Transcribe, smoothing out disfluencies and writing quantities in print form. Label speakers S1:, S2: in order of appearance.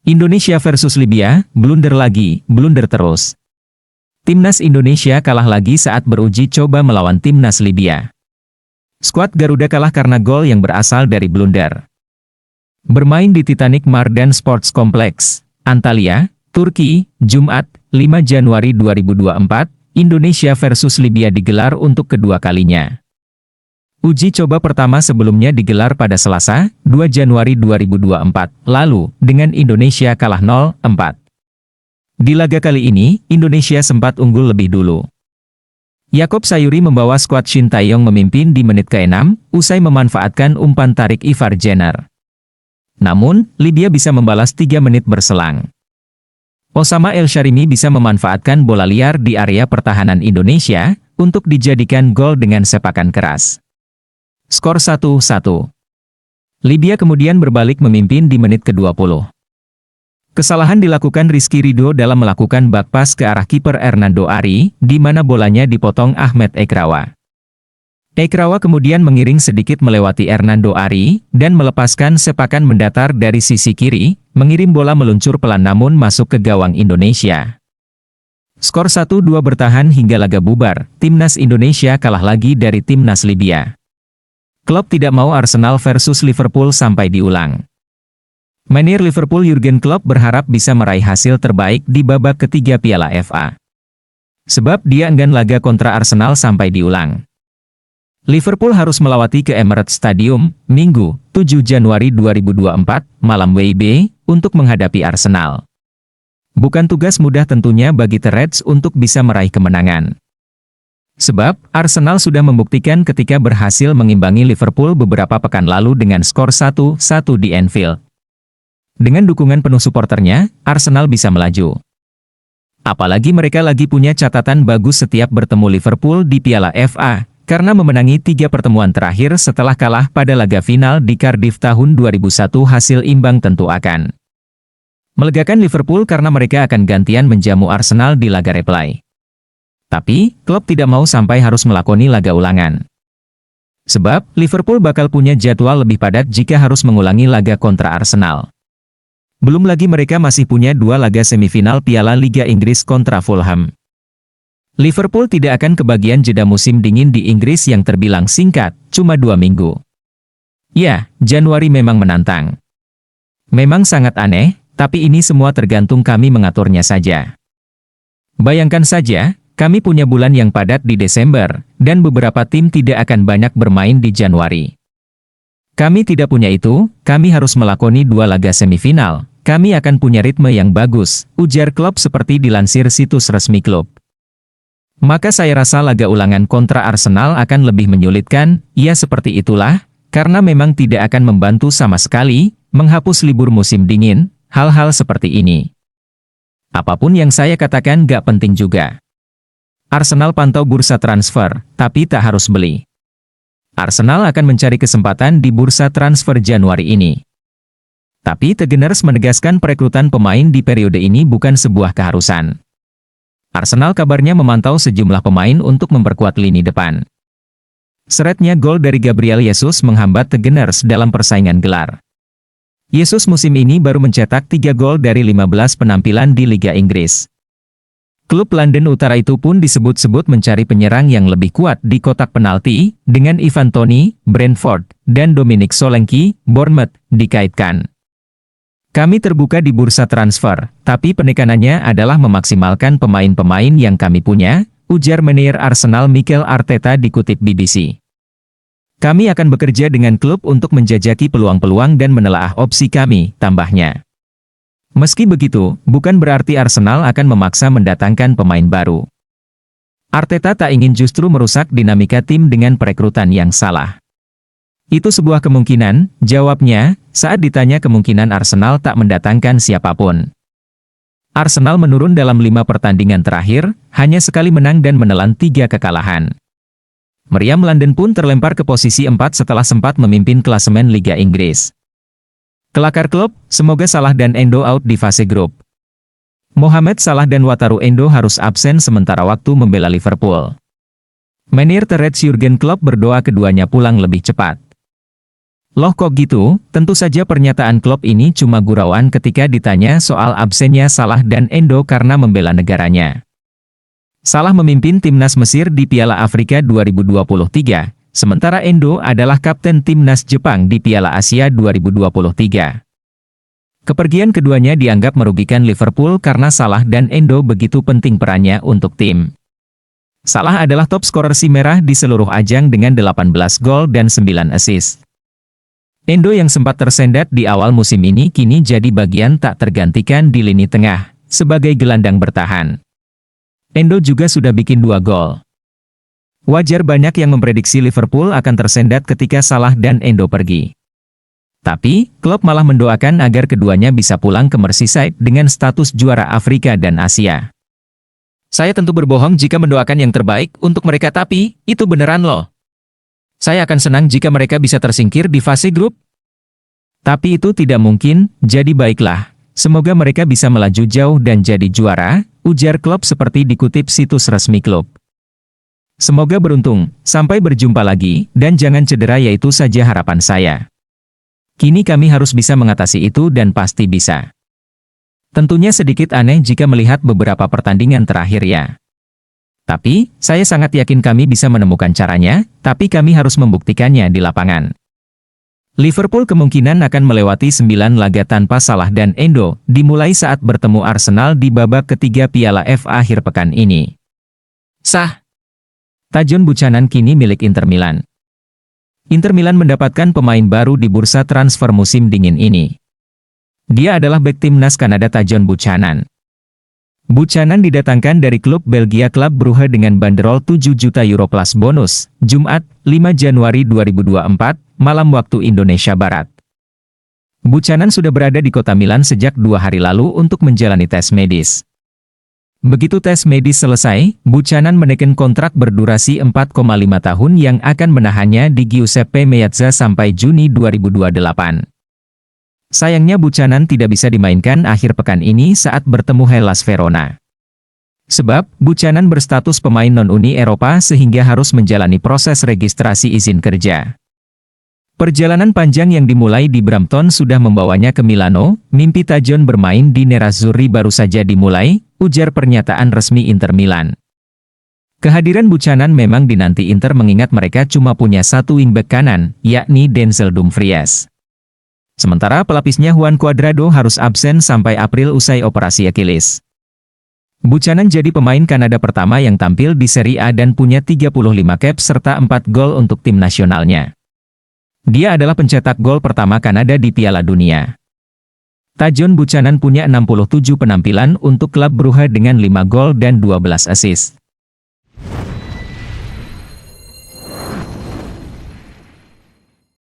S1: Indonesia versus Libya, blunder lagi, blunder terus. Timnas Indonesia kalah lagi saat beruji coba melawan Timnas Libya. Skuad Garuda kalah karena gol yang berasal dari blunder. Bermain di Titanic Mardan Sports Complex, Antalya, Turki, Jumat, 5 Januari 2024, Indonesia versus Libya digelar untuk kedua kalinya. Uji coba pertama sebelumnya digelar pada Selasa, 2 Januari 2024, lalu, dengan Indonesia kalah 0-4. Di laga kali ini, Indonesia sempat unggul lebih dulu. Yaakob Sayuri membawa skuad Shin Taeyong memimpin di menit ke-6, usai memanfaatkan umpan tarik Ivar Jenner. Namun, Libya bisa membalas 3 menit berselang. Osama El Sharimi bisa memanfaatkan bola liar di area pertahanan Indonesia, untuk dijadikan gol dengan sepakan keras. Skor 1-1. Libya kemudian berbalik memimpin di menit ke-20. Kesalahan dilakukan Rizky Ridho dalam melakukan back pass ke arah kiper Hernando Ari, di mana bolanya dipotong Ahmed Ekrawa. Ekrawa kemudian mengiring sedikit melewati Hernando Ari, dan melepaskan sepakan mendatar dari sisi kiri, mengirim bola meluncur pelan namun masuk ke gawang Indonesia. Skor 1-2 bertahan hingga laga bubar, Timnas Indonesia kalah lagi dari Timnas Libya. Klopp tidak mau Arsenal versus Liverpool sampai diulang. Manajer Liverpool Jurgen Klopp berharap bisa meraih hasil terbaik di babak ketiga Piala FA. Sebab dia enggan laga kontra Arsenal sampai diulang. Liverpool harus melawati ke Emirates Stadium, Minggu, 7 Januari 2024, malam WIB, untuk menghadapi Arsenal. Bukan tugas mudah tentunya bagi The Reds untuk bisa meraih kemenangan. Sebab, Arsenal sudah membuktikan ketika berhasil mengimbangi Liverpool beberapa pekan lalu dengan skor 1-1 di Anfield. Dengan dukungan penuh suporternya, Arsenal bisa melaju. Apalagi mereka lagi punya catatan bagus setiap bertemu Liverpool di Piala FA, karena memenangi 3 pertemuan terakhir setelah kalah pada laga final di Cardiff tahun 2001 hasil imbang tentu akan melegakan Liverpool karena mereka akan gantian menjamu Arsenal di laga replay. Tapi, Klopp tidak mau sampai harus melakoni laga ulangan. Sebab, Liverpool bakal punya jadwal lebih padat jika harus mengulangi laga kontra Arsenal. Belum lagi mereka masih punya 2 laga semifinal Piala Liga Inggris kontra Fulham. Liverpool tidak akan kebagian jeda musim dingin di Inggris yang terbilang singkat, cuma 2 minggu. Ya, Januari memang menantang. Memang sangat aneh, tapi ini semua tergantung kami mengaturnya saja. Bayangkan saja, kami punya bulan yang padat di Desember, dan beberapa tim tidak akan banyak bermain di Januari. Kami tidak punya itu, kami harus melakoni 2 laga semifinal, kami akan punya ritme yang bagus, ujar Klopp seperti dilansir situs resmi klub. Maka saya rasa laga ulangan kontra Arsenal akan lebih menyulitkan, ya seperti itulah, karena memang tidak akan membantu sama sekali, menghapus libur musim dingin, hal-hal seperti ini. Apapun yang saya katakan gak penting juga. Arsenal pantau bursa transfer, tapi tak harus beli. Arsenal akan mencari kesempatan di bursa transfer Januari ini. Tapi The Gunners menegaskan perekrutan pemain di periode ini bukan sebuah keharusan. Arsenal kabarnya memantau sejumlah pemain untuk memperkuat lini depan. Seretnya gol dari Gabriel Jesus menghambat The Gunners dalam persaingan gelar. Jesus musim ini baru mencetak 3 gol dari 15 penampilan di Liga Inggris. Klub London Utara itu pun disebut-sebut mencari penyerang yang lebih kuat di kotak penalti, dengan Ivan Toney, Brentford, dan Dominic Solanke, Bournemouth, dikaitkan. Kami terbuka di bursa transfer, tapi penekanannya adalah memaksimalkan pemain-pemain yang kami punya, ujar manajer Arsenal Mikel Arteta dikutip BBC. Kami akan bekerja dengan klub untuk menjajaki peluang-peluang dan menelaah opsi kami, tambahnya. Meski begitu, bukan berarti Arsenal akan memaksa mendatangkan pemain baru. Arteta tak ingin justru merusak dinamika tim dengan perekrutan yang salah. Itu sebuah kemungkinan, jawabnya, saat ditanya kemungkinan Arsenal tak mendatangkan siapapun. Arsenal menurun dalam 5 pertandingan terakhir, hanya sekali menang dan menelan 3 kekalahan. Meriam London pun terlempar ke posisi 4 setelah sempat memimpin klasemen Liga Inggris. Kelakar klub, semoga Salah dan Endo out di fase grup. Mohamed Salah dan Wataru Endo harus absen sementara waktu membela Liverpool. Manajer The Reds Jurgen Klopp berdoa keduanya pulang lebih cepat. Loh kok gitu? Tentu saja pernyataan Klopp ini cuma gurauan ketika ditanya soal absennya Salah dan Endo karena membela negaranya. Salah memimpin timnas Mesir di Piala Afrika 2023, sementara Endo adalah kapten timnas Jepang di Piala Asia 2023. Kepergian keduanya dianggap merugikan Liverpool karena Salah dan Endo begitu penting perannya untuk tim. Salah adalah top skorer si merah di seluruh ajang dengan 18 gol dan 9 assist. Endo yang sempat tersendat di awal musim ini kini jadi bagian tak tergantikan di lini tengah, sebagai gelandang bertahan. Endo juga sudah bikin 2 gol. Wajar banyak yang memprediksi Liverpool akan tersendat ketika Salah dan Endo pergi. Tapi, Klopp malah mendoakan agar keduanya bisa pulang ke Merseyside dengan status juara Afrika dan Asia. Saya tentu berbohong jika mendoakan yang terbaik untuk mereka, tapi itu beneran loh. Saya akan senang jika mereka bisa tersingkir di fase grup. Tapi itu tidak mungkin, jadi baiklah. Semoga mereka bisa melaju jauh dan jadi juara, ujar Klopp seperti dikutip situs resmi klub. Semoga beruntung, sampai berjumpa lagi, dan jangan cedera yaitu saja harapan saya. Kini kami harus bisa mengatasi itu dan pasti bisa. Tentunya sedikit aneh jika melihat beberapa pertandingan terakhir ya. Tapi, saya sangat yakin kami bisa menemukan caranya, tapi kami harus membuktikannya di lapangan. Liverpool kemungkinan akan melewati 9 laga tanpa Salah dan Endo, dimulai saat bertemu Arsenal di babak ketiga Piala FA akhir pekan ini. Sah! Tajon Buchanan kini milik Inter Milan. Inter Milan mendapatkan pemain baru di bursa transfer musim dingin ini. Dia adalah bek timnas Kanada Tajon Buchanan. Buchanan didatangkan dari klub Belgia Club Brugge dengan banderol 7 juta euro plus bonus, Jumat, 5 Januari 2024, malam waktu Indonesia Barat. Buchanan sudah berada di kota Milan sejak 2 hari lalu untuk menjalani tes medis. Begitu tes medis selesai, Buchanan menekan kontrak berdurasi 4,5 tahun yang akan menahannya di Giuseppe Meazza sampai Juni 2028. Sayangnya Buchanan tidak bisa dimainkan akhir pekan ini saat bertemu Hellas Verona. Sebab, Buchanan berstatus pemain non-Uni Eropa sehingga harus menjalani proses registrasi izin kerja. Perjalanan panjang yang dimulai di Brampton sudah membawanya ke Milano, mimpi Tajon bermain di Nerazzurri baru saja dimulai, ujar pernyataan resmi Inter Milan. Kehadiran Buchanan memang dinanti Inter mengingat mereka cuma punya satu wingback kanan, yakni Denzel Dumfries. Sementara pelapisnya Juan Cuadrado harus absen sampai April usai operasi Achilles. Buchanan jadi pemain Kanada pertama yang tampil di Serie A dan punya 35 caps serta 4 gol untuk tim nasionalnya. Dia adalah pencetak gol pertama Kanada di Piala Dunia. Tajon Buchanan punya 67 penampilan untuk klub Brugge dengan 5 gol dan 12 assist.